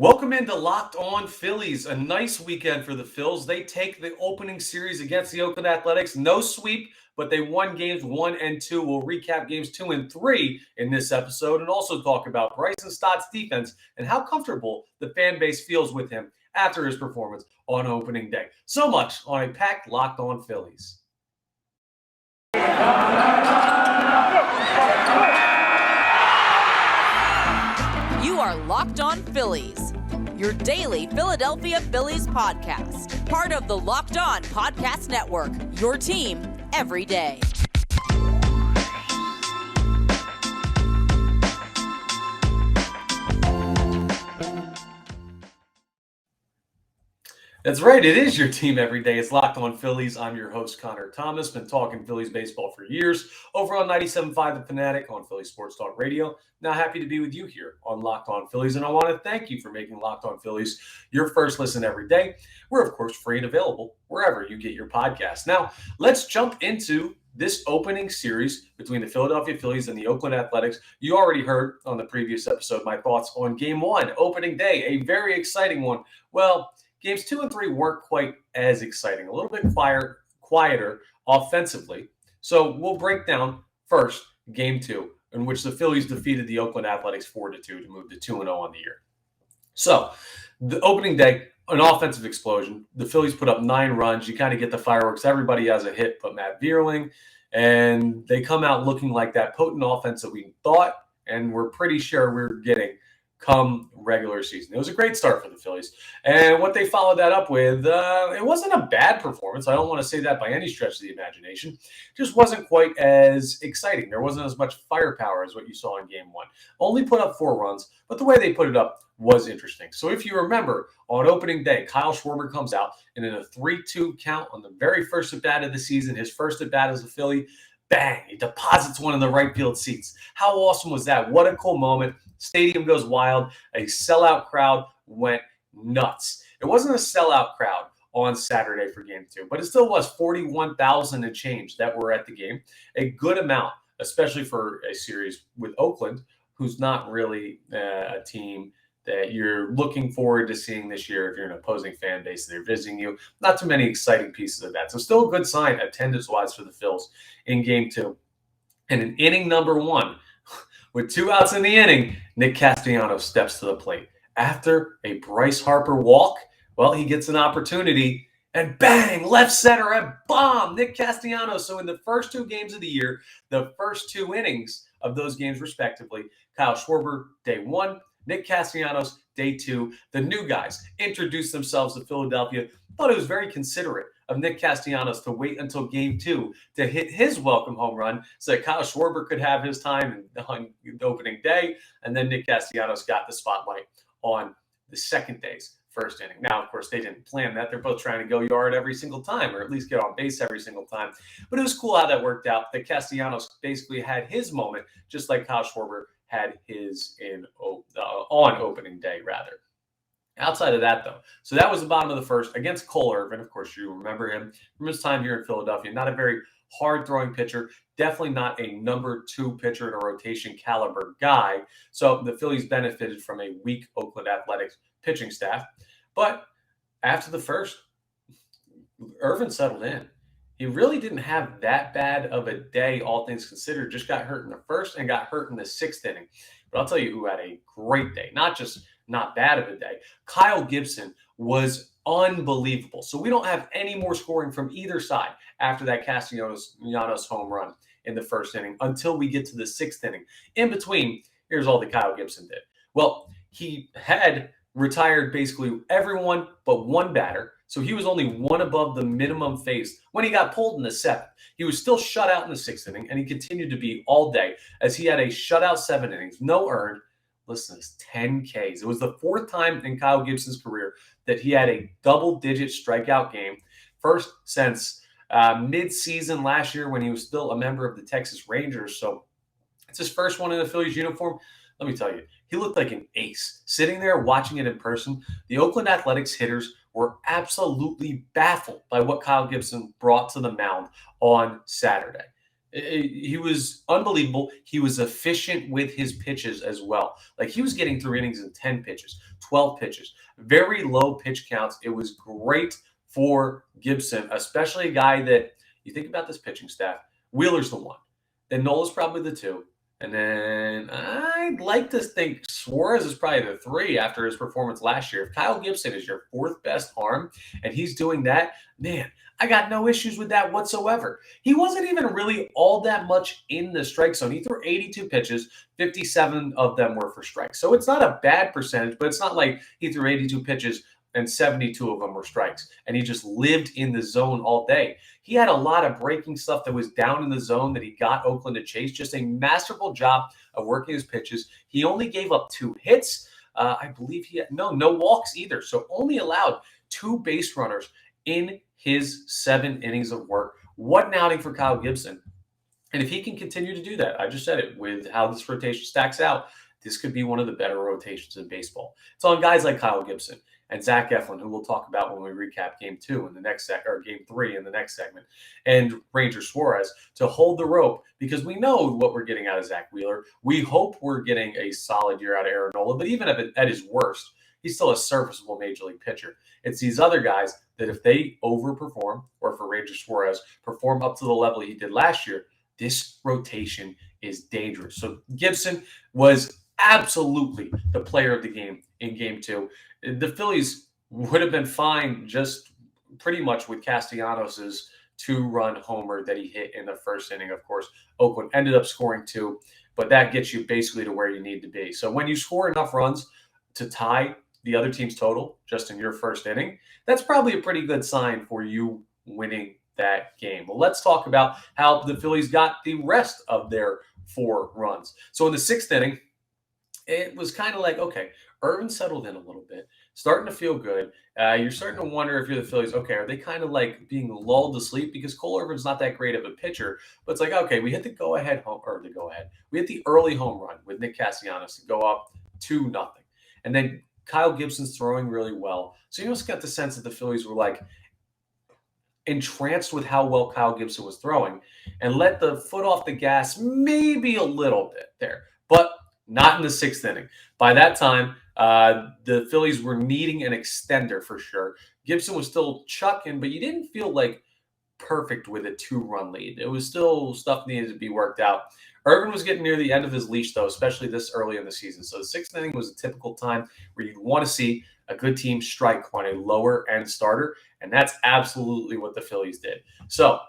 Welcome into Locked On Phillies. A nice weekend for the Phils. They take the opening series against the Oakland Athletics. No sweep, but they won games 1 and 2. We'll recap games 2 and 3 in this episode and also talk about Bryson Stott's defense and how comfortable the fan base feels with him after his performance on opening day. So much on a packed Locked On Phillies. You are Locked On Phillies, your daily Philadelphia Phillies podcast. Part of the Locked On Podcast Network, your team every day. That's right. It is your team every day. It's Locked On Phillies. I'm your host, Connor Thomas. Been talking Phillies baseball for years over on 97.5 The Fanatic on Philly Sports Talk Radio. Now happy to be with you here on Locked On Phillies. And I want to thank you for making Locked On Phillies your first listen every day. We're, of course, free and available wherever you get your podcasts. Now, let's jump into this opening series between the Philadelphia Phillies and the Oakland Athletics. You already heard on the previous episode my thoughts on Game 1, opening day, a very exciting one. Well, Games 2 and 3 weren't quite as exciting, a little bit quieter offensively. So we'll break down first Game 2, in which the Phillies defeated the Oakland Athletics 4-2 to move to 2-0 on the year. So the opening day, an offensive explosion. The Phillies put up 9 runs. You kind of get the fireworks. Everybody has a hit but Matt Vierling. And they come out looking like that potent offense that we thought and we're pretty sure we're getting come regular season. It was a great start for the Phillies. And what they followed that up with, it wasn't a bad performance. I don't want to say that by any stretch of the imagination. It just wasn't quite as exciting. There wasn't as much firepower as what you saw in Game 1. Only put up 4 runs, but the way they put it up was interesting. So if you remember, on opening day, Kyle Schwarber comes out and in a 3-2 count on the very first at-bat of the season, his first at-bat as a Philly, bang, he deposits one in the right field seats. How awesome was that? What a cool moment. Stadium goes wild. A sellout crowd went nuts. It wasn't a sellout crowd on Saturday for Game 2, but it still was 41,000 and change that were at the game. A good amount, especially for a series with Oakland, who's not really a team that you're looking forward to seeing this year if you're an opposing fan base and they're visiting you. Not too many exciting pieces of that. So still a good sign attendance-wise for the Phils in Game 2. And in inning number 1, with 2 outs in the inning, Nick Castellanos steps to the plate. After a Bryce Harper walk, well, he gets an opportunity, and bang, left center, a bomb, Nick Castellanos. So in the first 2 games of the year, the first 2 innings of those games respectively, Kyle Schwarber, day 1, Nick Castellanos, day 2. The new guys introduced themselves to Philadelphia. Thought it was very considerate of Nick Castellanos to wait until Game 2 to hit his welcome home run so that Kyle Schwarber could have his time on the opening day. And then Nick Castellanos got the spotlight on the second day's first inning. Now, of course, they didn't plan that. They're both trying to go yard every single time or at least get on base every single time. But it was cool how that worked out. That Castellanos basically had his moment just like Kyle Schwarber had his on opening day, rather. Outside of that, though, so that was the bottom of the first against Cole Irvin. Of course, you remember him from his time here in Philadelphia. Not a very hard-throwing pitcher. Definitely not a number 2 pitcher in a rotation caliber guy. So the Phillies benefited from a weak Oakland Athletics pitching staff. But after the first, Irvin settled in. He really didn't have that bad of a day, all things considered. Just got hurt in the first and got hurt in the 6th inning. But I'll tell you who had a great day. Not bad of a day. Kyle Gibson was unbelievable. So we don't have any more scoring from either side after that Castellanos home run in the first inning until we get to the 6th inning. In between, here's all that Kyle Gibson did. Well, he had retired basically everyone but one batter. So he was only 1 above the minimum faced when he got pulled in the 7th. He was still shut out in the 6th inning, and he continued to be all day as he had a shutout 7 innings, no earned. Listen to this, 10 Ks. It was the 4th time in Kyle Gibson's career that he had a double-digit strikeout game. First since mid-season last year when he was still a member of the Texas Rangers. So it's his first one in the Phillies uniform. Let me tell you, he looked like an ace. Sitting there watching it in person, the Oakland Athletics hitters were absolutely baffled by what Kyle Gibson brought to the mound on Saturday. He was unbelievable. He was efficient with his pitches as well. Like he was getting through innings in 10 pitches, 12 pitches, very low pitch counts. It was great for Gibson, especially a guy that you think about this pitching staff. Wheeler's the one. Then Nola's probably the two. And then I'd like to think Suarez is probably the three after his performance last year. If Kyle Gibson is your fourth best arm and he's doing that, man, I got no issues with that whatsoever. He wasn't even really all that much in the strike zone. He threw 82 pitches, 57 of them were for strikes. So it's not a bad percentage, but it's not like he threw 82 pitches and 72 of them were strikes. And he just lived in the zone all day. He had a lot of breaking stuff that was down in the zone that he got Oakland to chase. Just a masterful job of working his pitches. He only gave up 2 hits. I believe he had no walks either. So only allowed 2 base runners in his 7 innings of work. What an outing for Kyle Gibson. And if he can continue to do that, I just said it, with how this rotation stacks out, this could be one of the better rotations in baseball. It's on guys like Kyle Gibson and Zach Eflin, who we'll talk about when we recap Game 2 in the next or Game 3 in the next segment, and Ranger Suarez to hold the rope, because we know what we're getting out of Zach Wheeler. We hope we're getting a solid year out of Aaron Nola, but even if at his worst, he's still a serviceable major league pitcher. It's these other guys that if they overperform, or for Ranger Suarez perform up to the level he did last year, this rotation is dangerous. So Gibson was absolutely the player of the game in Game 2. The Phillies would have been fine just pretty much with Castellanos' 2-run homer that he hit in the first inning. Of course, Oakland ended up scoring 2, but that gets you basically to where you need to be. So when you score enough runs to tie the other team's total just in your first inning, that's probably a pretty good sign for you winning that game. Well, let's talk about how the Phillies got the rest of their 4 runs. So in the 6th inning, it was kind of like, okay, Irvin settled in a little bit, starting to feel good. You're starting to wonder if you're the Phillies, okay, are they kind of like being lulled to sleep? Because Cole Irvin's not that great of a pitcher, but it's like, okay, we hit the go-ahead home, or the go-ahead. We hit the early home run with Nick Castellanos to go up 2-0. And then Kyle Gibson's throwing really well. So you just got the sense that the Phillies were like entranced with how well Kyle Gibson was throwing and let the foot off the gas maybe a little bit there, but not in the 6th inning. By that time, the Phillies were needing an extender for sure. Gibson was still chucking, but you didn't feel like perfect with a 2-run lead. It was still stuff needed to be worked out. Irvin was getting near the end of his leash, though, especially this early in the season. So the 6th inning was a typical time where you'd want to see a good team strike on a lower-end starter, and that's absolutely what the Phillies did. So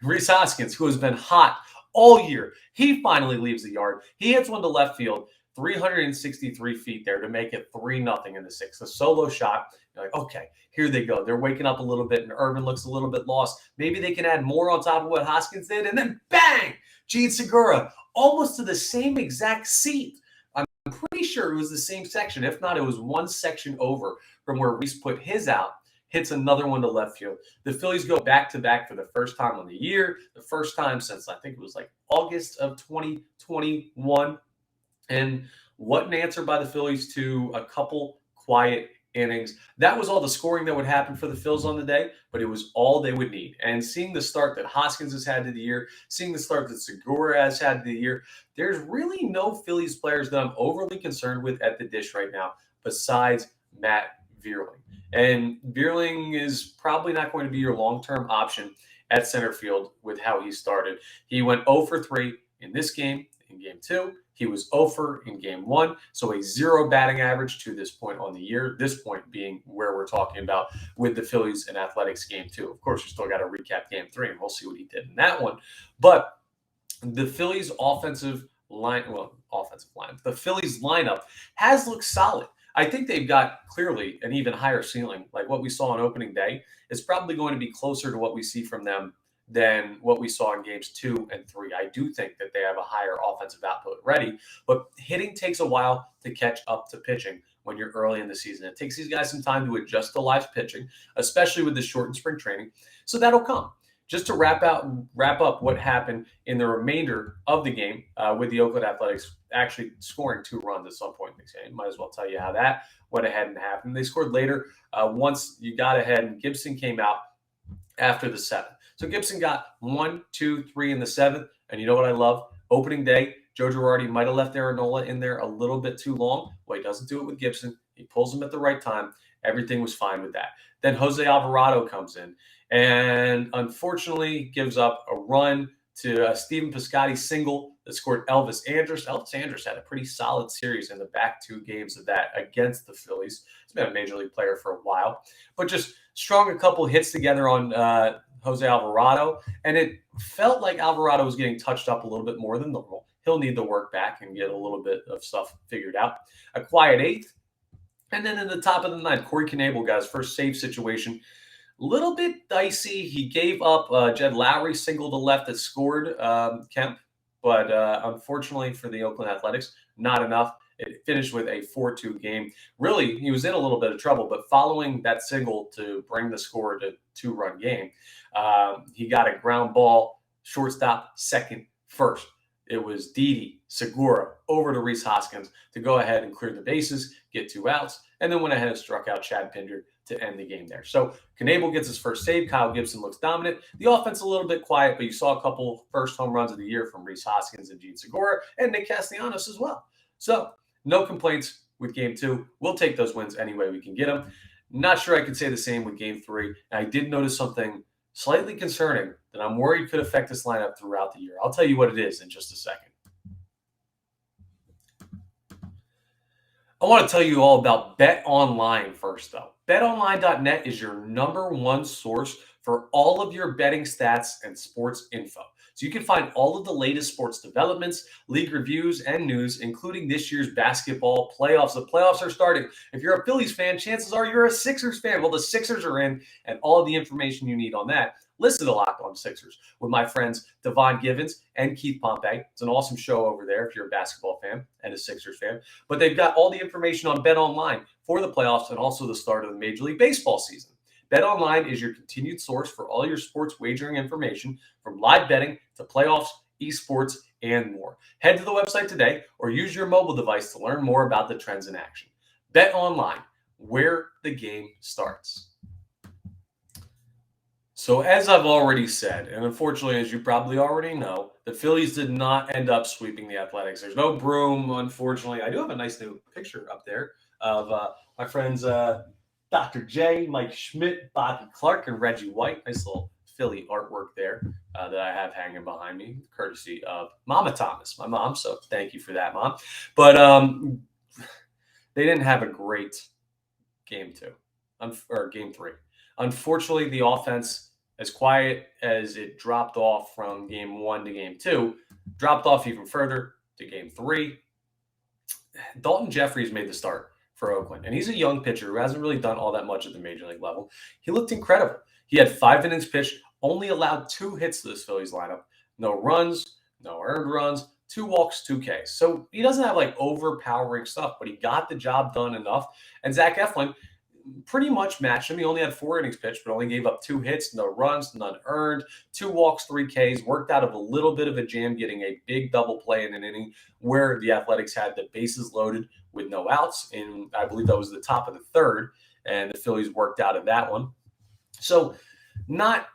Rhys Hoskins, who has been hot all year, he finally leaves the yard. He hits one to left field, 363 feet there to make it 3-0 in the 6th. A solo shot. You're like, okay, here they go. They're waking up a little bit, and Irvin looks a little bit lost. Maybe they can add more on top of what Hoskins did, and then bang! Gene Segura, almost to the same exact seat. I'm pretty sure it was the same section. If not, it was one section over from where Rhys put his out, hits another one to left field. The Phillies go back-to-back for the first time on the year, the first time since I think it was like August of 2021. And what an answer by the Phillies to a couple quiet innings. That was all the scoring that would happen for the Phils on the day, but it was all they would need. And seeing the start that Hoskins has had to the year, seeing the start that Segura has had to the year, there's really no Phillies players that I'm overly concerned with at the dish right now besides Matt Vierling. And Vierling is probably not going to be your long-term option at center field with how he started. He went 0 for 3 in this game, in Game 2. He was 0 for in Game 1, so a 0 batting average to this point on the year, this point being where we're talking about with the Phillies and Athletics Game 2. Of course, we still got to recap Game 3, and we'll see what he did in that one. But the Phillies' the Phillies lineup has looked solid. I think they've got clearly an even higher ceiling. Like what we saw on opening day is probably going to be closer to what we see from them than what we saw in Games 2 and 3. I do think that they have a higher offensive output ready, but hitting takes a while to catch up to pitching when you're early in the season. It takes these guys some time to adjust to live pitching, especially with the shortened spring training. So that'll come. Just to wrap up what happened in the remainder of the game with the Oakland Athletics actually scoring 2 runs at some point in the game. Might as well tell you how that went ahead and happened. They scored later once you got ahead, and Gibson came out after the 7th. So Gibson got 1, 2, 3 in the 7th. And you know what I love? Opening day, Joe Girardi might have left Aaron in there a little bit too long. Well, he doesn't do it with Gibson. He pulls him at the right time. Everything was fine with that. Then Jose Alvarado comes in and unfortunately gives up a run to Stephen Piscotty single that scored Elvis Andrus. Elvis Andrus had a pretty solid series in the back 2 games of that against the Phillies. He's been a major league player for a while, but just strung a couple hits together on Jose Alvarado, and it felt like Alvarado was getting touched up a little bit more than normal. He'll need to work back and get a little bit of stuff figured out. A quiet 8th, and then in the top of the 9th, Corey Knebel got his first save situation. Little bit dicey. He gave up Jed Lowry single to left that scored Kemp, but unfortunately for the Oakland Athletics, not enough. It finished with a 4-2 game. Really, he was in a little bit of trouble, but following that single to bring the score to 2-run game, he got a ground ball, shortstop, second, first. It was Didi, Segura, over to Rhys Hoskins to go ahead and clear the bases, get 2 outs, and then went ahead and struck out Chad Pinder to end the game there. So Knebel gets his first save. Kyle Gibson looks dominant. The offense a little bit quiet, but you saw a couple first home runs of the year from Rhys Hoskins and Jean Segura and Nick Castellanos as well. So no complaints with game 2. We'll take those wins any way we can get them. Not sure I could say the same with game 3. And I did notice something slightly concerning that I'm worried could affect this lineup throughout the year. I'll tell you what it is in just a second. I want to tell you all about BetOnline first, though. BetOnline.net is your #1 source for all of your betting stats and sports info. So you can find all of the latest sports developments, league reviews, and news, including this year's basketball playoffs. The playoffs are starting. If you're a Phillies fan, chances are you're a Sixers fan. Well, the Sixers are in, and all of the information you need on that, listen to Locked On Sixers with my friends Devon Givens and Keith Pompey. It's an awesome show over there if you're a basketball fan and a Sixers fan. But they've got all the information on BetOnline for the playoffs and also the start of the Major League Baseball season. BetOnline is your continued source for all your sports wagering information, from live betting to playoffs, esports, and more. Head to the website today or use your mobile device to learn more about the trends in action. BetOnline, where the game starts. So as I've already said, and unfortunately, as you probably already know, the Phillies did not end up sweeping the Athletics. There's no broom, unfortunately. I do have a nice new picture up there of my friends Dr. J, Mike Schmidt, Bobby Clark, and Reggie White. Nice little Philly artwork there that I have hanging behind me, courtesy of Mama Thomas, my mom. So thank you for that, Mom. But they didn't have a great game 2 or game 3. Unfortunately, the offense, as quiet as it dropped off from game 1 to game 2, dropped off even further to game 3. Dalton Jeffries made the start for Oakland, and he's a young pitcher who hasn't really done all that much at the major league level. He looked incredible. He had 5 innings pitched, only allowed 2 hits to this Phillies lineup. No runs, no earned runs, 2 walks, 2 Ks. So he doesn't have like overpowering stuff, but he got the job done enough. And Zach Eflin pretty much matched him. He only had 4 innings pitched, but only gave up 2 hits, no runs, none earned, 2 walks, 3 Ks, worked out of a little bit of a jam, getting a big double play in an inning where the Athletics had the bases loaded with no outs. And I believe that was the top of the 3rd, and the Phillies worked out of that one. So not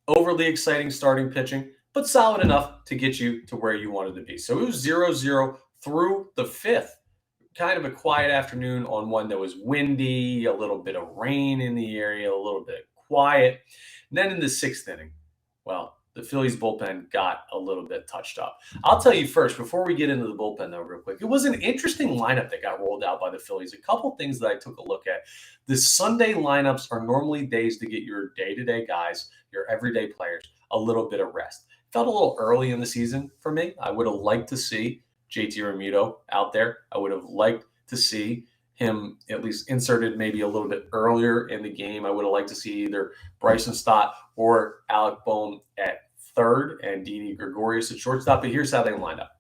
overly exciting starting pitching, but solid enough to get you to where you wanted to be. So it was 0-0 through the 5th. Kind of a quiet afternoon on one that was windy, a little bit of rain in the area, a little bit quiet. And then in the 6th inning, well, the Phillies bullpen got a little bit touched up. I'll tell you first, before we get into the bullpen though, real quick, it was an interesting lineup that got rolled out by the Phillies. A couple things that I took a look at. The Sunday lineups are normally days to get your day-to-day guys, your everyday players, a little bit of rest. Felt a little early in the season for me. I would have liked to see JT Realmuto out there. I would have liked to see him at least inserted maybe a little bit earlier in the game. I would have liked to see either Bryson Stott or Alec Bohm at 3rd and Didi Gregorius at shortstop. But here's how they lined up.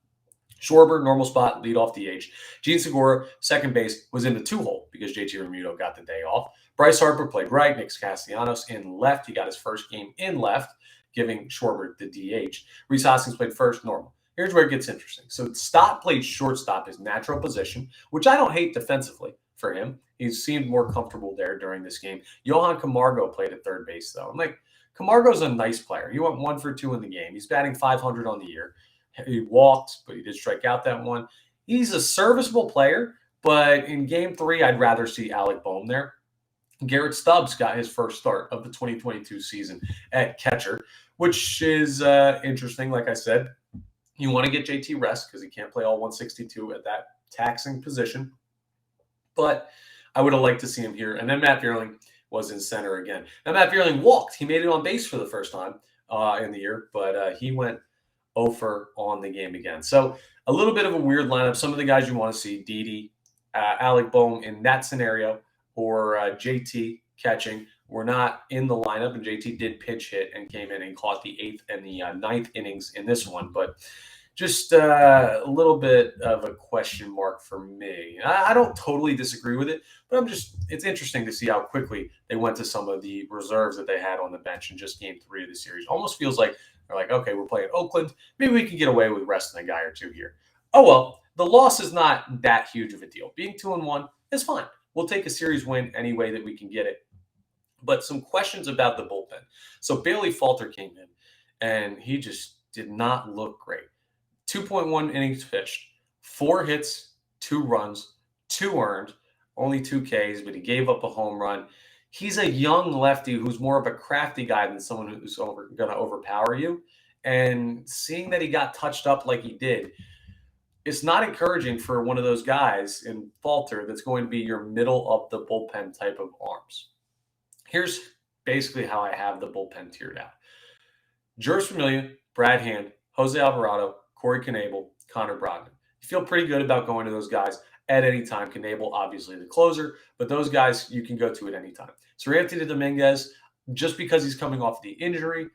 Schwarber, normal spot, lead off DH. Jean Segura, second base, was in the 2-hole because JT Realmuto got the day off. Bryce Harper played right. Nick Castellanos in left. He got his first game in left, giving Schwarber the DH. Rhys Hoskins played first, normal. Here's where it gets interesting. So Stott played shortstop, his natural position, which I don't hate defensively for him. He seemed more comfortable there during this game. Johan Camargo played at 3rd base, though. I'm like, Camargo's a nice player. He went 1 for 2 in the game. He's batting .500 on the year. He walked, but he did strike out that one. He's a serviceable player, but in game 3, I'd rather see Alec Bohm there. Garrett Stubbs got his first start of the 2022 season at catcher, which is interesting. Like I said, you want to get JT rest because he can't play all 162 at that taxing position. But I would have liked to see him here. And then Matt Vierling was in center again. Now, Matt Vierling walked. He made it on base for the first time in the year, but he went 0 for on the game again. So a little bit of a weird lineup. Some of the guys you want to see, Didi, Alec Bohm in that scenario, or JT catching, were not in the lineup, and JT did pinch hit and came in and caught the 8th and the 9th innings in this one. But just a little bit of a question mark for me. I don't totally disagree with it, but it's interesting to see how quickly they went to some of the reserves that they had on the bench in just game 3 of the series. Almost feels like they're like, okay, we're playing Oakland. Maybe we can get away with resting a guy or two here. Oh, well, the loss is not that huge of a deal. Being 2-1 is fine. We'll take a series win any way that we can get it. But some questions about the bullpen. So Bailey Falter came in, and he just did not look great. 2.1 innings pitched, 4 hits, 2 runs, 2 earned, only 2 Ks, but he gave up a home run. He's a young lefty who's more of a crafty guy than someone who's going to overpower you. And seeing that he got touched up like he did, it's not encouraging for one of those guys in Falter that's going to be your middle of the bullpen type of arms. Here's basically how I have the bullpen tiered out. Juris Familia, Brad Hand, Jose Alvarado, Corey Knebel, Connor Brogdon. You feel pretty good about going to those guys at any time. Knebel, obviously the closer, but those guys you can go to at any time. So Anthony Dominguez, just because he's coming off the injury,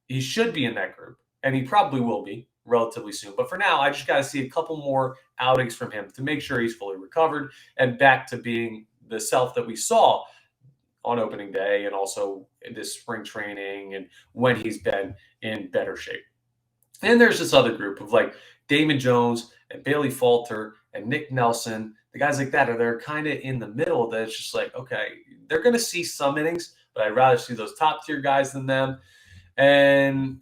he should be in that group, and he probably will be relatively soon. But for now, I just got to see a couple more outings from him to make sure he's fully recovered and back to being the self that we saw on opening day and also in this spring training and when he's been in better shape. And there's this other group of like Damon Jones and Bailey Falter and Nick Nelson. The guys like that they're kind of in the middle that it's just like, okay, they're going to see some innings, but I'd rather see those top tier guys than them. And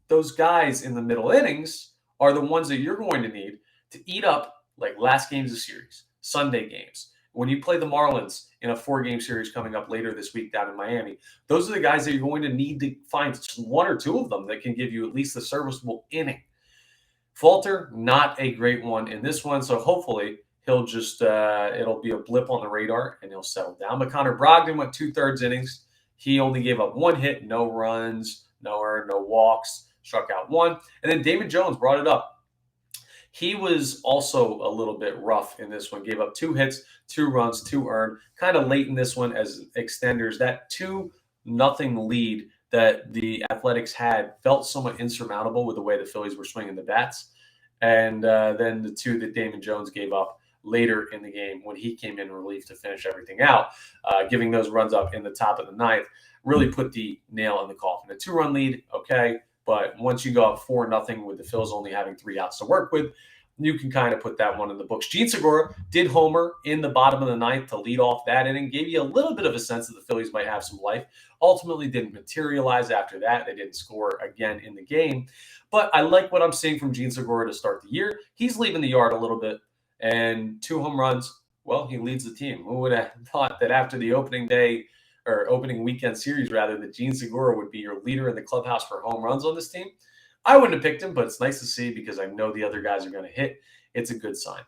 those guys in the middle innings are the ones that you're going to need to eat up like last games of series, Sunday games. When you play the Marlins in a 4-game series coming up later this week down in Miami, those are the guys that you're going to need to find 1 or 2 of them that can give you at least a serviceable inning. Falter, not a great one in this one, so hopefully he'll just it'll be a blip on the radar and he'll settle down. But Connor Brogdon went 2/3 innings. He only gave up 1 hit, no runs, no earned, no walks, struck out 1. And then Damon Jones brought it up. He was also a little bit rough in this one. Gave up 2 hits, 2 runs, 2 earned. Kind of late in this one as extenders. That 2-0 lead that the Athletics had felt somewhat insurmountable with the way the Phillies were swinging the bats. And then the 2 that Damon Jones gave up later in the game when he came in relief to finish everything out, giving those runs up in the top of the 9th, really put the nail in the coffin. A 2-run lead, okay. But once you go up 4-0 with the Phils only having 3 outs to work with, you can kind of put that one in the books. Gene Segura did homer in the bottom of the 9th to lead off that inning. Gave you a little bit of a sense that the Phillies might have some life. Ultimately didn't materialize after that. They didn't score again in the game. But I like what I'm seeing from Gene Segura to start the year. He's leaving the yard a little bit. And 2 home runs, well, he leads the team. Who would have thought that after the opening weekend series, that Gene Segura would be your leader in the clubhouse for home runs on this team? I wouldn't have picked him, but it's nice to see because I know the other guys are going to hit. It's a good sign.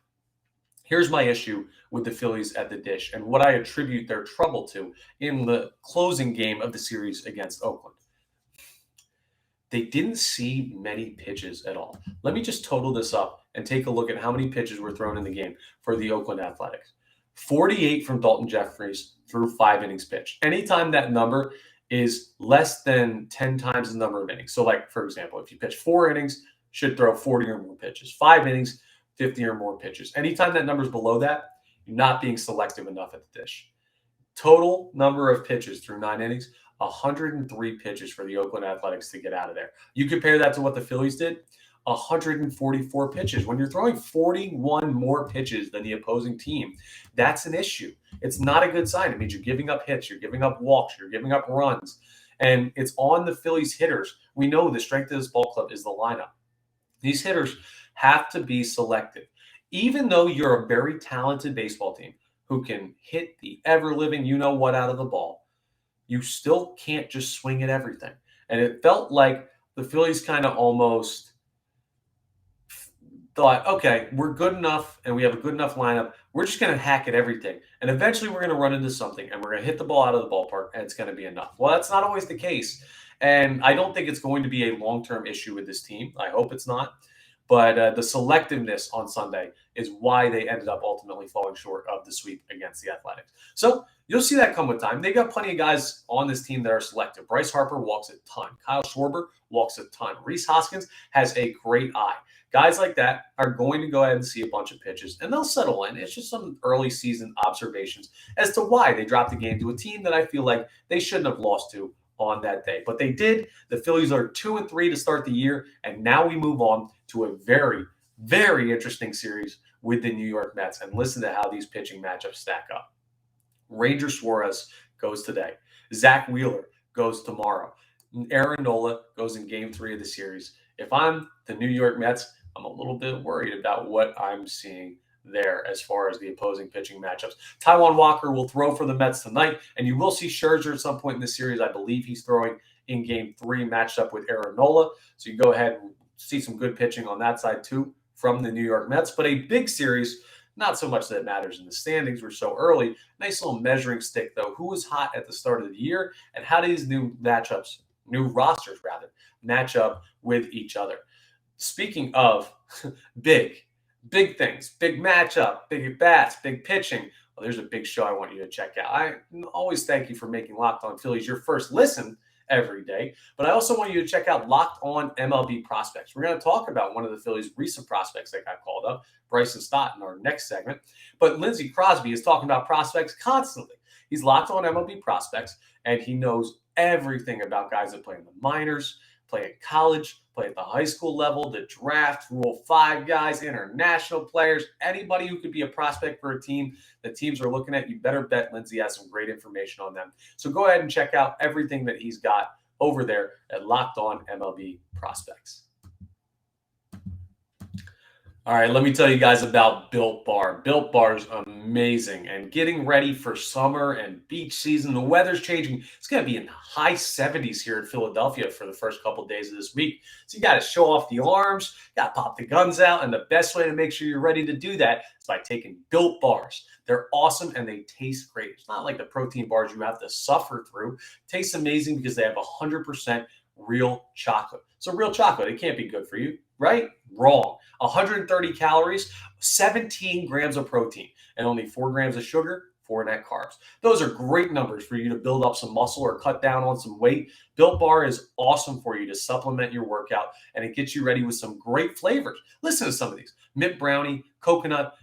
Here's my issue with the Phillies at the dish and what I attribute their trouble to in the closing game of the series against Oakland. They didn't see many pitches at all. Let me just total this up and take a look at how many pitches were thrown in the game for the Oakland Athletics. 48 from Dalton Jeffries through 5 innings pitched. Anytime that number is less than 10 times the number of innings. So like, for example, if you pitch 4 innings, should throw 40 or more pitches. 5 innings, 50 or more pitches. Anytime that number is below that, you're not being selective enough at the dish. Total number of pitches through 9 innings, 103 pitches for the Oakland Athletics to get out of there. You compare that to what the Phillies did, 144 pitches. When you're throwing 41 more pitches than the opposing team, that's an issue. It's not a good sign. It means you're giving up hits, you're giving up walks, you're giving up runs. And it's on the Phillies hitters. We know the strength of this ball club is the lineup. These hitters have to be selective. Even though you're a very talented baseball team who can hit the ever-living you-know-what out of the ball, you still can't just swing at everything. And it felt like the Phillies kind of almost thought, okay, we're good enough and we have a good enough lineup. We're just going to hack at everything. And eventually we're going to run into something and we're going to hit the ball out of the ballpark and it's going to be enough. Well, that's not always the case. And I don't think it's going to be a long-term issue with this team. I hope it's not. But the selectiveness on Sunday is why they ended up ultimately falling short of the sweep against the Athletics. So you'll see that come with time. They got plenty of guys on this team that are selective. Bryce Harper walks a ton. Kyle Schwarber walks a ton. Rhys Hoskins has a great eye. Guys like that are going to go ahead and see a bunch of pitches, and they'll settle in. It's just some early season observations as to why they dropped the game to a team that I feel like they shouldn't have lost to on that day. But they did. The Phillies are 2-3 to start the year, and now we move on to a very, very interesting series with the New York Mets. And listen to how these pitching matchups stack up. Ranger Suarez goes today. Zach Wheeler goes tomorrow. Aaron Nola goes in Game 3 of the series. If I'm the New York Mets, I'm a little bit worried about what I'm seeing there as far as the opposing pitching matchups. Taijuan Walker will throw for the Mets tonight, and you will see Scherzer at some point in the series. I believe he's throwing in Game 3 matched up with Aaron Nola. So you go ahead and see some good pitching on that side too from the New York Mets. But a big series, not so much that it matters in the standings. We're so early. Nice little measuring stick, though. Who was hot at the start of the year, and how do these new rosters match up with each other? Speaking of big things, big matchup, big at-bats, big pitching. Well, there's a big show I want you to check out. I always thank you for making Locked On Phillies your first listen every day, but I also want you to check out Locked On MLB Prospects. We're going to talk about one of the Phillies' recent prospects that got called up, Bryson Stott, in our next segment. But Lindsey Crosby is talking about prospects constantly. He's Locked On MLB Prospects, and he knows everything about guys that play in the minors, play in college, play at the high school level, the draft, Rule 5 guys, international players, anybody who could be a prospect for a team that teams are looking at. You better bet Lindsey has some great information on them. So go ahead and check out everything that he's got over there at Locked On MLB Prospects. All right, let me tell you guys about Built Bar. Built Bar is amazing, and getting ready for summer and beach season. The weather's changing. It's going to be in the high 70s here in Philadelphia for the first couple of days of this week. So you got to show off the arms, got to pop the guns out, and the best way to make sure you're ready to do that is by taking Built Bars. They're awesome, and they taste great. It's not like the protein bars you have to suffer through. It tastes amazing because they have 100% real chocolate. So real chocolate, it can't be good for you, right? Wrong. 130 calories, 17 grams of protein, and only 4 grams of sugar, 4 net carbs. Those are great numbers for you to build up some muscle or cut down on some weight. Built Bar is awesome for you to supplement your workout, and it gets you ready with some great flavors. Listen to some of these. Mint brownie, coconut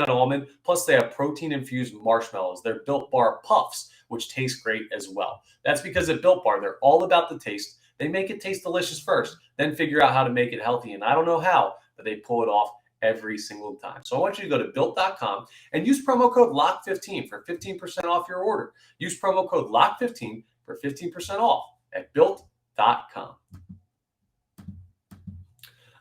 almond, plus they have protein-infused marshmallows. They're Built Bar Puffs, which taste great as well. That's because at Built Bar, they're all about the taste. They make it taste delicious first, then figure out how to make it healthy. And I don't know how, but they pull it off every single time. So I want you to go to Built.com and use promo code LOCK15 for 15% off your order. Use promo code LOCK15 for 15% off at Built.com.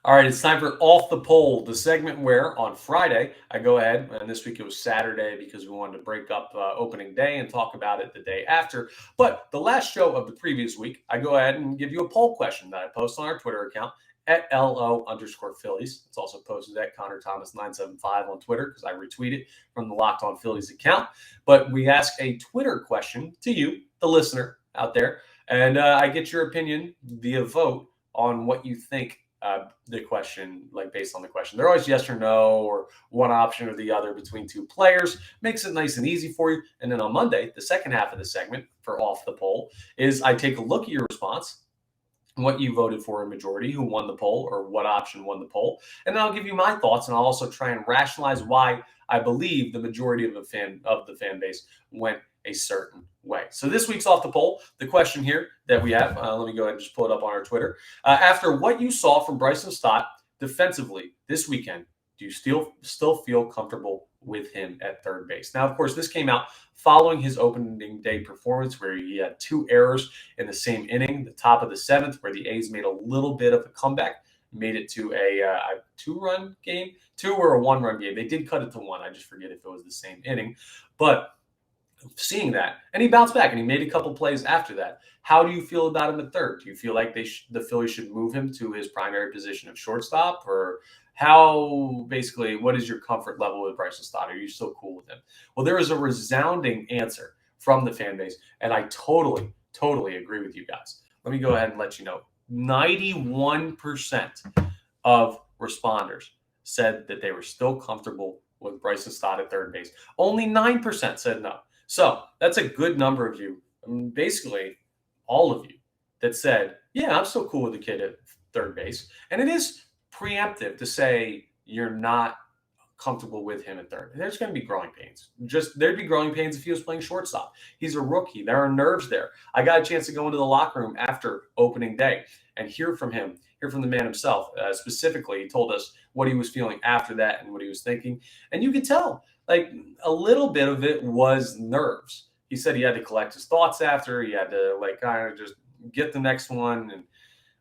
All right, it's time for Off the Pole, the segment where on Friday I go ahead, and this week it was Saturday because we wanted to break up opening day and talk about it the day after. But the last show of the previous week, I go ahead and give you a poll question that I post on our Twitter account at LO_Phillies. It's also posted at Connor Thomas 975 on Twitter because I retweet it from the Locked On Phillies account. But we ask a Twitter question to you, the listener out there, and I get your opinion via vote on what you think the question, like based on the question. They're always yes or no, or one option or the other between two players. Makes it nice and easy for you. And then on Monday, the second half of the segment for Off the Poll is I take a look at your response, what you voted for in majority, who won the poll, or what option won the poll. And then I'll give you my thoughts, and I'll also try and rationalize why I believe the majority of the fan base went a certain way. So this week's Off the Poll, the question here that we have, let me go ahead and just pull it up on our Twitter. After what you saw from Bryson Stott defensively this weekend, do you still feel comfortable with him at third base. Now, of course, this came out following his opening day performance where he had 2 errors in the same inning, the top of the 7th, where the A's made a little bit of a comeback, made it to a 2-run game, 2 or a 1-run game. They did cut it to 1. I just forget if it was the same inning. But seeing that, and he bounced back and he made a couple plays after that. How do you feel about him at third? Do you feel like the Phillies should move him to his primary position of shortstop, or what is your comfort level with Bryson Stott? Are you still cool with him? Well, there is a resounding answer from the fan base, and I totally agree with you guys. Let me go ahead and let you know. 91% of responders said that they were still comfortable with Bryson Stott at third base. Only 9% said no. So that's a good number of you, basically all of you, that said, yeah, I'm still cool with the kid at third base. And it is preemptive to say you're not comfortable with him at third. There's going to be growing pains. There'd be growing pains if he was playing shortstop. He's a rookie. There are nerves there. I got a chance to go into the locker room after opening day and hear from the man himself. Specifically, he told us what he was feeling after that and what he was thinking. And you could tell, like, a little bit of it was nerves. He said he had to collect his thoughts after. He had to, like, kind of just get the next one and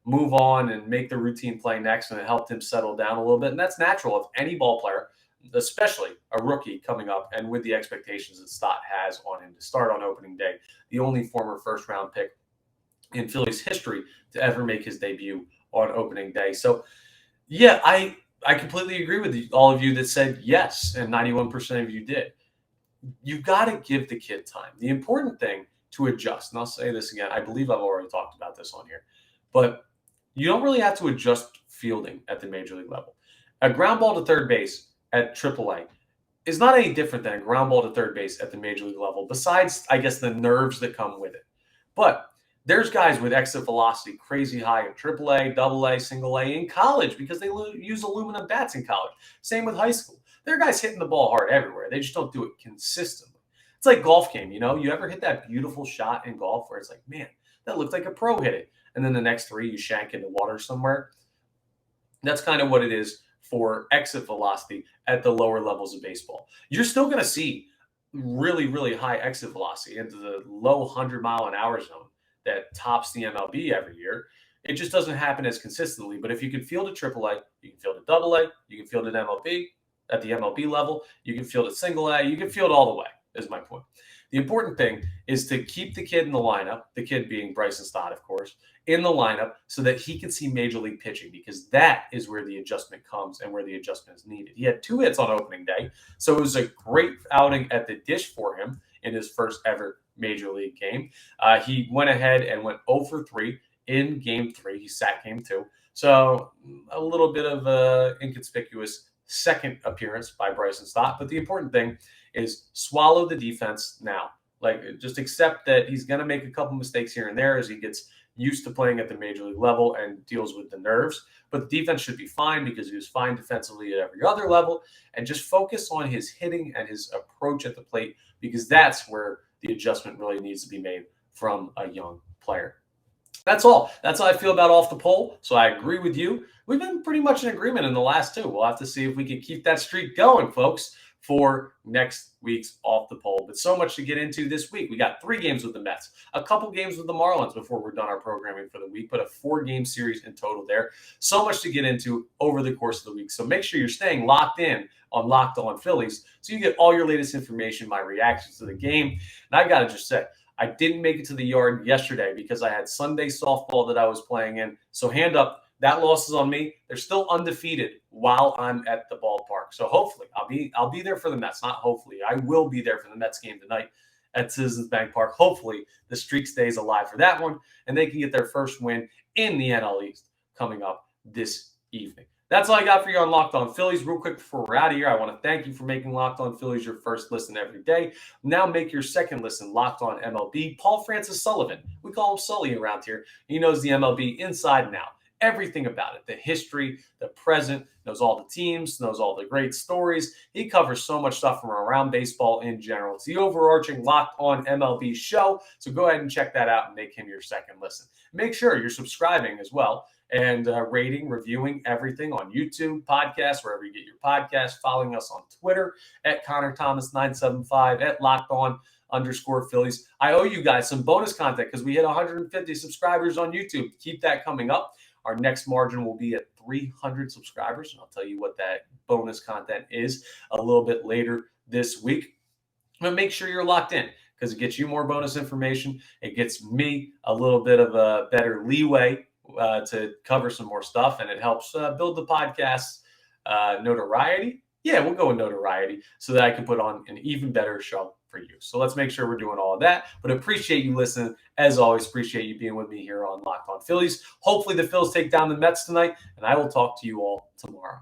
move on and make the routine play next, and it helped him settle down a little bit. And that's natural of any ball player, especially a rookie coming up and with the expectations that Stott has on him to start on opening day, the only former first-round pick in Phillies history to ever make his debut on opening day. So, yeah, I completely agree with all of you that said yes, and 91% of you did. You got to give the kid time. The important thing to adjust, and I'll say this again, I believe I've already talked about this on here, but you don't really have to adjust fielding at the major league level. A ground ball to third base at AAA is not any different than a ground ball to third base at the major league level, besides, I guess, the nerves that come with it. But there's guys with exit velocity crazy high at AAA, AA, single A in college because they use aluminum bats in college. Same with high school. There are guys hitting the ball hard everywhere. They just don't do it consistently. It's like golf game, you know? You ever hit that beautiful shot in golf where it's like, man, that looked like a pro hit it. And then the next 3, you shank into water somewhere. That's kind of what it is for exit velocity at the lower levels of baseball. You're still going to see really, really high exit velocity into the low 100-mile-an-hour zone that tops the MLB every year. It just doesn't happen as consistently. But if you can field at AAA, you can field at AA, you can field at MLB, at the MLB level, you can field at single A, you can field all the way, is my point. The important thing is to keep the kid in the lineup, the kid being Bryson Stott, of course, in the lineup so that he can see major league pitching, because that is where the adjustment comes and where the adjustment is needed. He had 2 hits on opening day, so it was a great outing at the dish for him in his first ever major league game. He went ahead and went 0 for 3 in game 3. He sat game 2. So a little bit of an inconspicuous second appearance by Bryson Stott. But the important thing is swallow the defense now. Like, just accept that he's going to make a couple mistakes here and there as he gets used to playing at the major league level and deals with the nerves. But the defense should be fine because he was fine defensively at every other level. And just focus on his hitting and his approach at the plate, because that's where the adjustment really needs to be made from a young player. That's all. That's how I feel about Off the Poll. So I agree with you. We've been pretty much in agreement in the last 2. We'll have to see if we can keep that streak going, folks, for next week's Off the Poll. But so much to get into this week. We got 3 games with the Mets, a couple games with the Marlins before we're done our programming for the week, but a 4-game series in total there. So much to get into over the course of the week. So make sure you're staying locked in on Locked On Phillies so you get all your latest information, my reactions to the game. And I got to just say, I didn't make it to the yard yesterday because I had Sunday softball that I was playing in. So hand up, that loss is on me. They're still undefeated while I'm at the ballpark. So hopefully I'll be there for the Mets. Not hopefully. I will be there for the Mets game tonight at Citizens Bank Park. Hopefully the streak stays alive for that one, and they can get their first win in the NL East coming up this evening. That's all I got for you on Locked On Phillies. Real quick before we're out of here, I want to thank you for making Locked On Phillies your first listen every day. Now make your second listen Locked On MLB. Paul Francis Sullivan, we call him Sully around here. He knows the MLB inside and out. Everything about it, the history, the present, knows all the teams, knows all the great stories. He covers so much stuff from around baseball in general. It's the overarching Locked On MLB show. So go ahead and check that out and make him your second listen. Make sure you're subscribing as well and rating, reviewing everything on YouTube, podcasts, wherever you get your podcasts, following us on Twitter at Connor Thomas 975 at LockedOn_Phillies. I owe you guys some bonus content because we hit 150 subscribers on YouTube. Keep that coming up. Our next margin will be at 300 subscribers, and I'll tell you what that bonus content is a little bit later this week. But make sure you're locked in because it gets you more bonus information. It gets me a little bit of a better leeway to cover some more stuff, and it helps build the podcast's notoriety. Yeah, we'll go with notoriety so that I can put on an even better show for you. So let's make sure we're doing all of that. But appreciate you listening. As always, appreciate you being with me here on Locked On Phillies. Hopefully the Phils take down the Mets tonight, and I will talk to you all tomorrow.